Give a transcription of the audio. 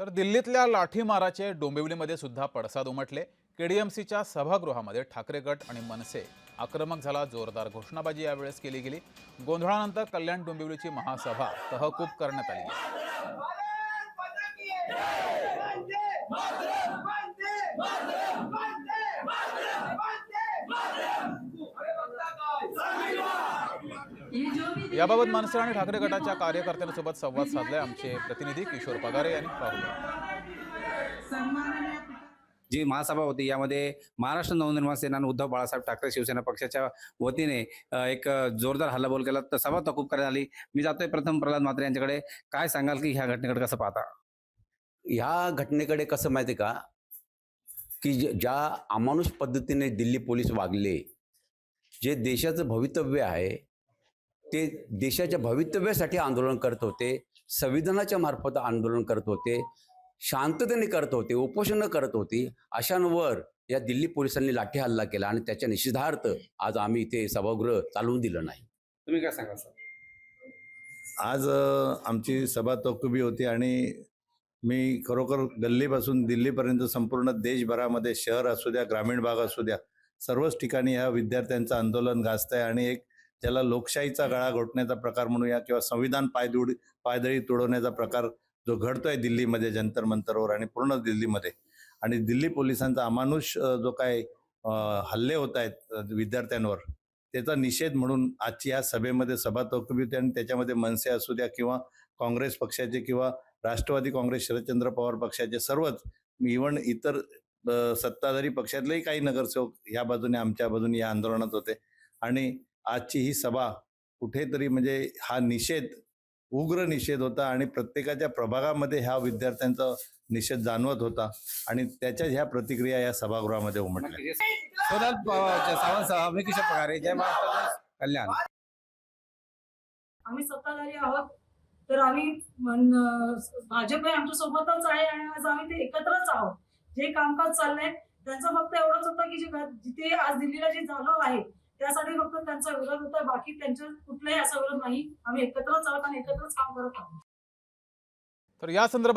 तर दिल्लीतल्या लाठीमाराचे डोंबिवलीमध्ये सुद्धा पडसाद उमटले। केडीएमसीच्या सभागृहामध्ये ठाकरे गट आणि मनसे आक्रमक झाला। जोरदार घोषणाबाजी यावेळेस केली गेली। गोंधळानंतर कल्याण डोंबिवलीची महासभा तहकूब करण्यात आली आहे। याबाबत मनसे आणि ठाकरे गटाच्या कार्यकर्त्यांसोबत संवाद साधलाय आमचे प्रतिनिधी किशोर पगारे यांनी। पाहूया। जी महासभा होती यामध्ये महाराष्ट्र नवनिर्माण सेना आणि उद्धव बाळासाहेब ठाकरे शिवसेना पक्षाच्या वतीने एक जोरदार हल्लाबोल केला। तर सभा तहकूब करण्यात आली। मी जातोय प्रथम प्रल्हाद म्हात्रे यांच्याकडे। काय सांगाल की ह्या घटनेकडे कसं पाहता? ह्या घटनेकडे कसं माहिती आहे का, की ज्या अमानुष पद्धतीने दिल्ली पोलीस वागले, जे देशाचं भवितव्य आहे ते देशाच्या भवितव्यासाठी आंदोलन करत होते, संविधानाच्या मार्फत आंदोलन करत होते, शांततेने करत होते, उपोषण करत होती, अशांवर या दिल्ली पोलिसांनी लाठी हल्ला केला आणि त्याच्या निषेधार्थ आज आम्ही इथे सभागृह चालवून दिलं नाही। तुम्ही काय सांगाल सर? आज आमची सभा तहकुबी होती आणि मी खरोखर गल्लीपासून दिल्लीपर्यंत संपूर्ण देशभरामध्ये शहर असू द्या, ग्रामीण भाग असू द्या, सर्वच ठिकाणी ह्या विद्यार्थ्यांचं आंदोलन गाजतंय आणि एक ज्याला लोकशाहीचा गळा घोटण्याचा प्रकार म्हणूया किंवा संविधान पायदळी तुडवण्याचा प्रकार जो घडतोय दिल्लीमध्ये जंतर मंतरवर आणि पूर्ण दिल्लीमध्ये, आणि दिल्ली पोलिसांचा अमानुष जो काय हल्ले होत आहेत विद्यार्थ्यांवर, त्याचा निषेध म्हणून आजची या सभेमध्ये सभा तहकुबी होती। आणि त्याच्यामध्ये मनसे असू द्या किंवा काँग्रेस पक्षाचे किंवा राष्ट्रवादी काँग्रेस शरदचंद्र पवार पक्षाचे सर्वच, इव्हन इतर सत्ताधारी पक्षातलेही काही नगरसेवक ह्या बाजूने आमच्या बाजूने या आंदोलनात होते। आणि आजची ही सभा कुठेतरी म्हणजे हा निषेध, उग्र निषेध होता आणि प्रत्येकाच्या प्रभागामध्ये ह्या विद्यार्थ्यांचा निषेध जाणवत होता आणि त्याच्या ह्या प्रतिक्रिया या सभागृहामध्ये उमटल्या। सावंत साहेब, मी किशोर पगारे, जय महाराष्ट्र कल्याण। आम्ही सत्ताधारी आहोत, तर आम्ही भाजप आमच्या सोबतच आहे आणि आज आम्ही ते एकत्रच आहोत। जे कामकाज चाललंय त्यांचं फक्त एवढंच होतं की जिथे आज दिल्लीला जे झालं आहे त्यासाठी फक्त त्यांचा विरोध होता, बाकी त्यांच्या कुठलाही असा विरोध नाही। आम्ही एकत्रच आहोत आणि एकत्रच काम करत आहोत। तर या संदर्भात